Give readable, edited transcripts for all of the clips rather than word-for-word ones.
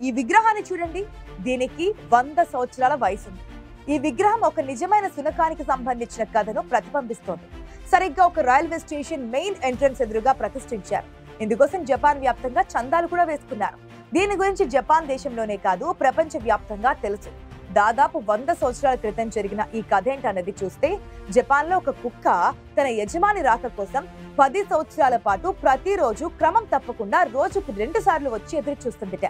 ఈ విగ్రహాన్ని చూడండి. దీనికి 100 సంవత్సరాల వయసుంది. ఈ విగ్రహం ఒక నిజమైన శునకానికి సంబంధించిన కథను ప్రతిబింబిస్తోంది. సరిగ్గా ఒక రైల్వే స్టేషన్ మెయిన్ ఎంట్రన్స్ ఎదురుగా ప్రతిష్ఠించారు. ఇందుకోసం జపాన్ వ్యాప్తంగా చందాలు కూడా వేసుకున్నారు. దీని గురించి జపాన్ దేశంలోనే కాదు, ప్రపంచ వ్యాప్తంగా తెలుసు. దాదాపు 100 సంవత్సరాల క్రితం జరిగిన ఈ కథ ఏంటన్నది చూస్తే, జపాన్ లో ఒక కుక్క తన యజమాని రాక కోసం 10 సంవత్సరాల పాటు ప్రతిరోజు క్రమం తప్పకుండా రోజుకు 2 సార్లు వచ్చి ఎదురు చూస్తుందిట.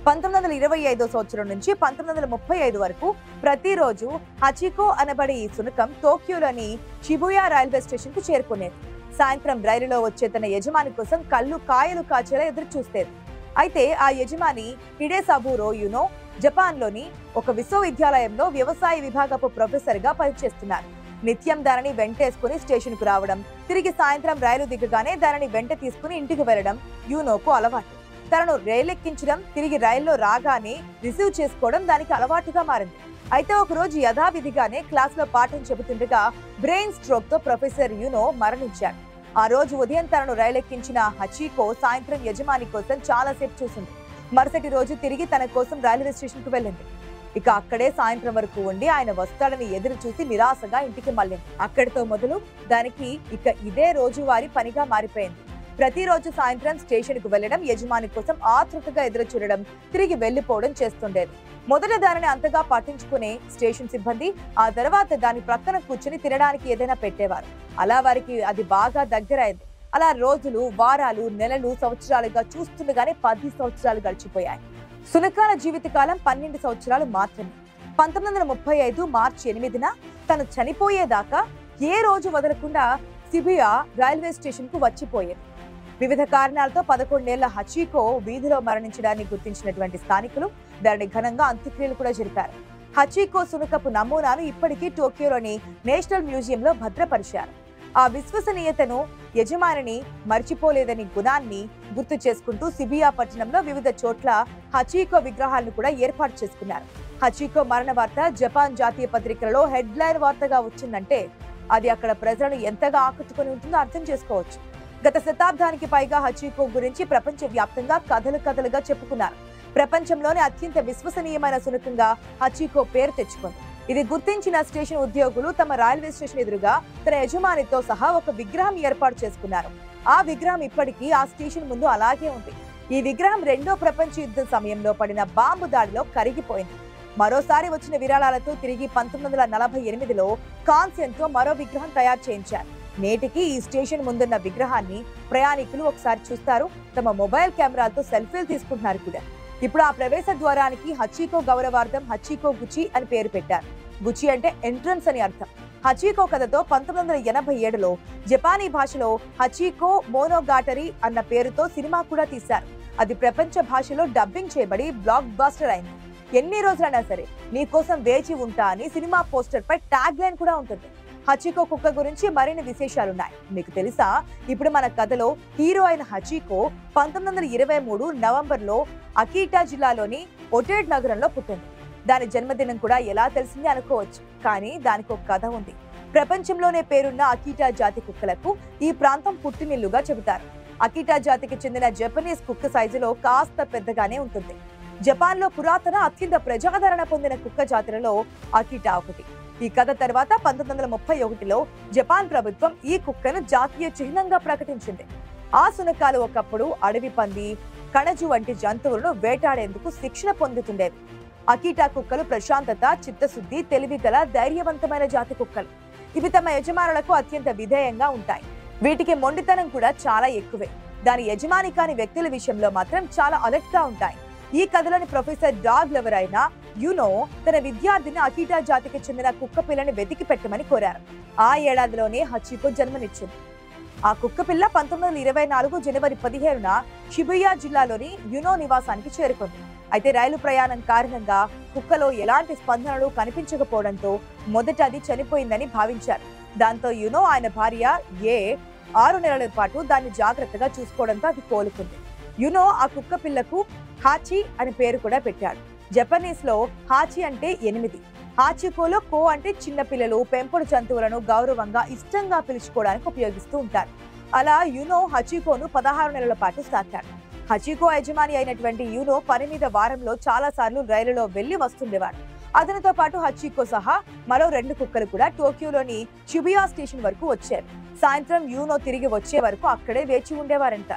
1925 సంవత్సరం నుంచి 1935 వరకు ప్రతిరోజు హచికో అనబడే ఈ శునకం టోక్యోలోని షిబుయా రైల్వే స్టేషన్ కు చేరుకునేది. సాయంత్రం రైలులో వచ్చే తన యజమాని కోసం కళ్ళు కాయలు కాచేలా ఎదురు చూస్తేది. అయితే ఆ యజమాని హిడేసాబురో యునో జపాన్ లోని ఒక విశ్వవిద్యాలయంలో వ్యవసాయ విభాగపు ప్రొఫెసర్ గా పనిచేస్తున్నారు. నిత్యం దానిని వెంటేసుకుని స్టేషన్ కు రావడం, తిరిగి సాయంత్రం రైలు దిగగానే దానిని వెంట తీసుకుని ఇంటికి వెళ్లడం యూనోకు అలవాటు. తనను రైలెక్కించడం, తిరిగి రైల్లో రాగానే రిసీవ్ చేసుకోవడం దానికి అలవాటుగా మారింది. అయితే ఒక రోజు యథావిధిగానే క్లాస్ లో పాఠం చెబుతుండగా బ్రెయిన్ స్ట్రోక్ తో ప్రొఫెసర్ యునో మరణించారు. ఆ రోజు ఉదయం తనను రైలెక్కించిన హచికో సాయంత్రం యజమాని కోసం చాలా సేపు చూసింది. మరుసటి రోజు తిరిగి తన కోసం రైల్వే స్టేషన్ కు వెళ్ళింది. ఇక అక్కడే సాయంత్రం వరకు ఉండి ఆయన వస్తాడని ఎదురు చూసి నిరాశగా ఇంటికి మళ్ళింది. అక్కడితో మొదలు దానికి ఇక ఇదే రోజువారీ పనిగా మారిపోయింది. ప్రతిరోజు సాయంత్రం స్టేషన్ కు వెళ్లడం, యజమాని కోసం ఆతృతగా ఎదురు చూడడం, తిరిగి వెళ్లిపోవడం చేస్తుండేది. మొదట దానిని అంతగా పట్టించుకునే స్టేషన్ సిబ్బంది ఆ తర్వాత దాని ప్రక్కన కూర్చుని తినడానికి ఏదైనా పెట్టేవారు. అలా వారికి అది బాగా దగ్గరైంది. అలా రోజులు, వారాలు, నెలలు, సంవత్సరాలుగా చూస్తుండగానే 10 సంవత్సరాలు గడిచిపోయాయి. శునకాల జీవితకాలం 12 సంవత్సరాలు మాత్రమే. 1935 మార్చి 8న తను చనిపోయేదాకా ఏ రోజు వదలకుండా షిబుయా రైల్వే స్టేషన్ కు వచ్చిపోయేది. వివిధ కారణాలతో 11 ఏళ్ల హచికో వీధిలో మరణించడాన్ని గుర్తించినటువంటి స్థానికులు దానిని ఘనంగా అంత్యక్రియలు కూడా జరిపారు. హచికో శునకపు నమూనాను ఇప్పటికీ టోక్యోలోని నేషనల్ మ్యూజియంలో భద్రపరిచారు. ఆ విశ్వసనీయతను, యజమానిని మర్చిపోలేదని గుణాన్ని గుర్తు చేసుకుంటూ షిబుయా పట్టణంలో వివిధ చోట్ల హచికో విగ్రహాలను కూడా ఏర్పాటు చేసుకున్నారు. హచికో మరణ వార్త జపాన్ జాతీయ పత్రికలలో హెడ్లైన్ వార్తగా వచ్చిందంటే అది అక్కడ ప్రజలను ఎంతగా ఆకట్టుకుని ఉంటుందో అర్థం చేసుకోవచ్చు. గత శతాబ్దానికి పైగా హచికో గురించి ప్రపంచ వ్యాప్తంగా కథలుగా చెప్పుకున్నారు. ప్రపంచంలోనే అత్యంత విశ్వసనీయమైన శునకంగా హచికో పేరు తెచ్చుకుంది. ఇది గుర్తించిన స్టేషన్ ఉద్యోగులు తమ రైల్వే స్టేషన్ ఎదురుగా తన యజమానితో సహా ఒక విగ్రహం ఏర్పాటు చేసుకున్నారు. ఆ విగ్రహం ఇప్పటికీ ఆ స్టేషన్ ముందు అలాగే ఉంది. ఈ విగ్రహం 2వ ప్రపంచ యుద్ధం సమయంలో పడిన బాంబు దాడిలో కరిగిపోయింది. మరోసారి వచ్చిన విరాళాలతో తిరిగి 1948లో కాంస్యంతో మరో విగ్రహం తయారు చేయించారు. నేటికి ఈ స్టేషన్ ముందున్న విగ్రహాన్ని ప్రయాణికులు ఒకసారి చూస్తారు, తమ మొబైల్ కెమెరాలతో సెల్ఫీలు తీసుకుంటున్నారు కూడా. ఇప్పుడు ఆ ప్రవేశ ద్వారానికి హచికో గౌరవార్థం హచికో గుచి అని పేరు పెట్టారు. గుచి అంటే ఎంట్రన్స్ అని అర్థం. హచికో కథతో 1987లో జపానీ భాషలో హచికో మోనోగాటరీ అన్న పేరుతో సినిమా కూడా తీశారు. అది ప్రపంచ భాషలో డబ్బింగ్ చేయబడి బ్లాక్ బాస్టర్ అయింది. ఎన్ని రోజులైనా సరే నీకోసం వేచి ఉంటా అని సినిమా పోస్టర్ పై ట్యాగ్ లైన్ కూడా ఉంటుంది. హచికో కుక్క గురించి మరిన్ని విశేషాలున్నాయి. మీకు తెలుసా, ఇప్పుడు మన కథలో హీరో అయిన హచికో 1923 నవంబర్లో అకీటా జిల్లాలోని ఒటేడ్ నగరంలో పుట్టింది. దాని జన్మదినం కూడా ఎలా తెలిసింది అనుకోవచ్చు, కానీ దానికి ఒక కథ ఉంది. ప్రపంచంలోనే పేరున్న అకీటా జాతి కుక్కలకు ఈ ప్రాంతం పుట్టినిల్లుగా చెబుతారు. అకీటా జాతికి చెందిన జపనీస్ కుక్క సైజులో కాస్త పెద్దగానే ఉంటుంది. జపాన్ లో పురాతన అత్యంత ప్రజాదరణ పొందిన కుక్క జాతులలో అకీటా ఒకటి. ఈ కథ తర్వాత 1931లో జపాన్ ప్రభుత్వం ఈ కుక్కను జాతీయ చిహ్నంగా ప్రకటించింది. ఆ శునకాలు ఒకప్పుడు అడవి పంది, కణజు వంటి జంతువులను వేటాడేందుకు శిక్షణ పొందుతుండేవి. అకీటా కుక్కలు ప్రశాంతత, చిత్తశుద్ధి, తెలివిగల, ధైర్యవంతమైన జాతి కుక్కలు. ఇవి తమ యజమానులకు అత్యంత విధేయంగా ఉంటాయి. వీటికి మొండితనం కూడా చాలా ఎక్కువే. దాని యజమాని కాని వ్యక్తుల విషయంలో మాత్రం చాలా అలర్ట్ గా ఉంటాయి. ఈ కథలోని ప్రొఫెసర్ డాగ్ లవర్ అయిన యునో తన విద్యార్థిని అకీటా జాతికి చెందిన కుక్క పిల్లని వెతికి పెట్టమని కోరారు. ఆ ఏడాదిలోనే హచికో జన్మనిచ్చింది. ఆ కుక్క పిల్ల 1924 జనవరి 17న షిబుయా జిల్లాలోని యునో నివాసానికి చేరుకుంది. అయితే రైలు ప్రయాణం కారణంగా కుక్కలో ఎలాంటి స్పందనలు కనిపించకపోవడంతో మొదట అది చనిపోయిందని భావించారు. దాంతో యునో ఆయన భార్య 6 నెలల పాటు దాన్ని జాగ్రత్తగా చూసుకోవడంతో అది కోలుకుంది. యునో ఆ కుక్క పిల్లకు హాచి అని పేరు కూడా పెట్టాడు. జపనీస్ లో హాచి అంటే 8. హాచికోలో కో అంటే చిన్న పిల్లలు, పెంపుడు జంతువులను గౌరవంగా ఇష్టంగా పిలుచుకోవడానికి ఉపయోగిస్తూ ఉంటారు. అలా యునో హచికోను 16 నెలల పాటు సాకాడు. హచికో యజమాని అయినటువంటి యూనో పని మీద వారంలో చాలా సార్లు రైలులో వెళ్లి వస్తుండేవాడు. అతనితో పాటు హచికో సహా మరో 2 కుక్కలు కూడా టోక్యోలోని షిబుయా స్టేషన్ వరకు వచ్చారు. సాయంత్రం యూనో తిరిగి వచ్చే వరకు అక్కడే వేచి ఉండేవారంట.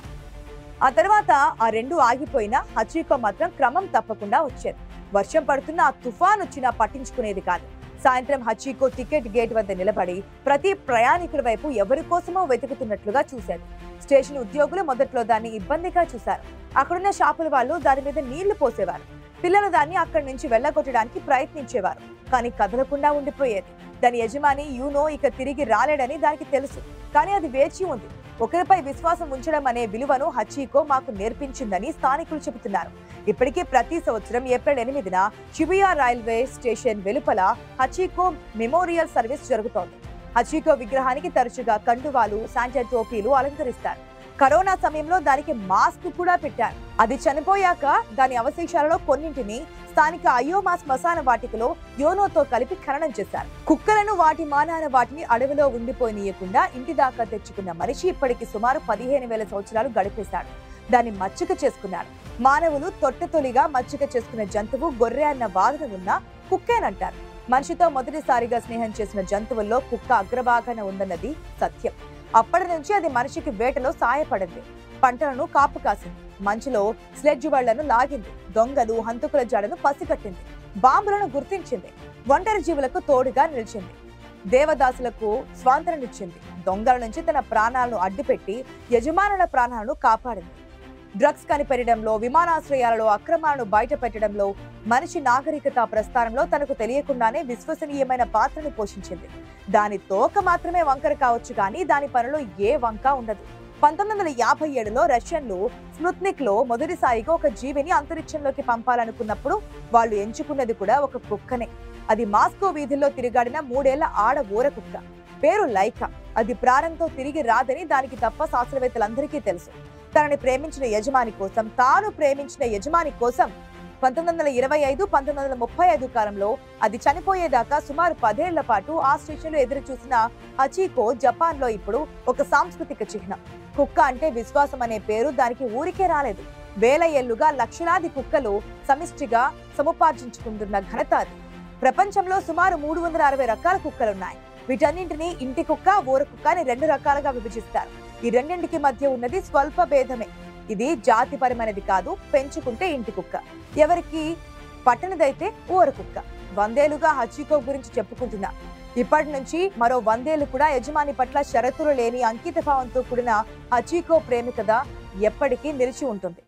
ఆ తర్వాత ఆ 2 ఆగిపోయినా హచికో మాత్రం క్రమం తప్పకుండా వచ్చేది. వర్షం పడుతున్న ఆ తుఫాన్ వచ్చినా పట్టించుకునేది కాదు. సాయంత్రం హచికో టికెట్ గేట్ వద్ద నిలబడి ప్రతి ప్రయాణికుడి వైపు ఎవరి కోసమో వెతుకుతున్నట్లుగా చూశాడు. స్టేషన్ ఉద్యోగులు మొదట్లో దాన్ని ఇబ్బందిగా చూశారు. అక్కడున్న షాపుల వాళ్ళు దాని మీద నీళ్లు పోసేవారు. పిల్లలు దాన్ని అక్కడి నుంచి వెళ్లగొట్టడానికి ప్రయత్నించేవారు. కానీ కదలకుండా ఉండిపోయేది. దాని యజమాని యూనో ఇక తిరిగి రాలేడని దానికి తెలుసు. కానీ అది వేచి ఉంది. ఒకరిపై విశ్వాసం ఉంచడం అనే విలువను హచికో మాకు నేర్పించిందని స్థానికులు చెబుతున్నారు. ఇప్పటికే ప్రతి సంవత్సరం ఏప్రిల్ 8న షిబుయా రైల్వే స్టేషన్ వెలుపల హచికో మెమోరియల్ సర్వీస్ జరుగుతోంది. హచికో విగ్రహానికి తరచుగా కండువాలు, శాంటా టోపీలు అలంకరిస్తారు. కరోనా సమయంలో దానికి మాస్క్ కూడా పెట్టారు. అది చనిపోయాక దాని అవశేషాలలో కొన్నింటిని స్థానిక అయోమా శ్మశాన వాటికలో యోనోతో కలిపి ఖననం చేశారు. కుక్కలను వాటి మానాన వాటిని అడవిలో ఉండిపోనీయకుండా ఇంటి దాకా తెచ్చుకున్న మనిషి ఇప్పటికి సుమారు 15,000 సంవత్సరాలు గడిపేశాడు. దాన్ని మచ్చిక చేసుకున్నాడు. మానవులు తొట్టెతొలిగా మచ్చిక చేసుకున్న జంతువు గొర్రె అన్న వాదన ఉన్న కుక్కేనంటారు. మనిషితో మొదటిసారిగా స్నేహం చేసిన జంతువుల్లో కుక్క అగ్రభాగాన ఉందన్నది సత్యం. అప్పటి నుంచి అది మనిషికి వేటలో సాయపడింది. పంటలను కాపు కాసింది. మంచులో స్లెడ్జ్ బళ్లను లాగింది. దొంగలు, హంతకుల జాడను పసిగట్టింది. బాంబులను గుర్తించింది. ఒంటరి జీవులకు తోడుగా నిలిచింది. దేవదాసులకు స్వాతంత్రనిచ్చింది. దొంగల నుంచి తన ప్రాణాలను అడ్డుపెట్టి యజమానుల ప్రాణాలను కాపాడింది. డ్రగ్స్ కనిపెట్టడంలో, విమానాశ్రయాలలో అక్రమాలను బయట పెట్టడంలో, మనిషి నాగరికత ప్రస్థానంలో తనకు తెలియకుండానే విశ్వసనీయమైన పాత్రను పోషించింది. దాని తోక మాత్రమే వంకర కావచ్చు కానీ దాని పనిలో ఏ వంక ఉండదు. 1957లో రష్యన్లు స్పుత్నిక్ లో మొదటిసారిగా ఒక జీవిని అంతరిక్షంలోకి పంపాలనుకున్నప్పుడు వాళ్ళు ఎంచుకున్నది కూడా ఒక కుక్కనే. అది మాస్కో వీధుల్లో తిరిగాడిన 3 ఏళ్ల ఆడ ఊర కుక్క. పేరు లైకా. అది ప్రాణంతో తిరిగి రాదని దానికి తప్ప శాస్త్రవేత్తలందరికీ తెలుసు. తనని ప్రేమించిన యజమాని కోసం, తాను ప్రేమించిన యజమాని కోసం 1925-1935 కాలంలో అది చనిపోయేదాకా సుమారు 10 ఏళ్ల పాటు ఆ స్టేషన్లో ఎదురు చూసిన హచికో జపాన్ లో ఇప్పుడు ఒక సాంస్కృతిక చిహ్నం. కుక్క అంటే విశ్వాసం అనే పేరు దానికి ఊరికే రాలేదు. వేల ఏళ్లుగా లక్షలాది కుక్కలు సమిష్టిగా సముపార్జించుకుంటున్న ఘనత అది. ప్రపంచంలో సుమారు 360 రకాల కుక్కలున్నాయి. వీటన్నింటినీ ఇంటి కుక్క, ఊర కుక్క అని 2 రకాలుగా విభజిస్తారు. ఈ రెండింటికి మధ్య ఉన్నది స్వల్ప భేదమే. ఇది జాతిపరమైనది కాదు. పెంచుకుంటే ఇంటి కుక్క, ఎవరికి పట్టణదైతే ఊర కుక్క. 100 ఏళ్లుగా హచికో గురించి చెప్పుకుంటున్నా. ఇప్పటి నుంచి మరో 100 ఏళ్లు కూడా యజమాని పట్ల షరతులు లేని అంకిత భావంతో కూడిన హచికో ప్రేమికథ ఎప్పటికీ నిలిచి ఉంటుంది.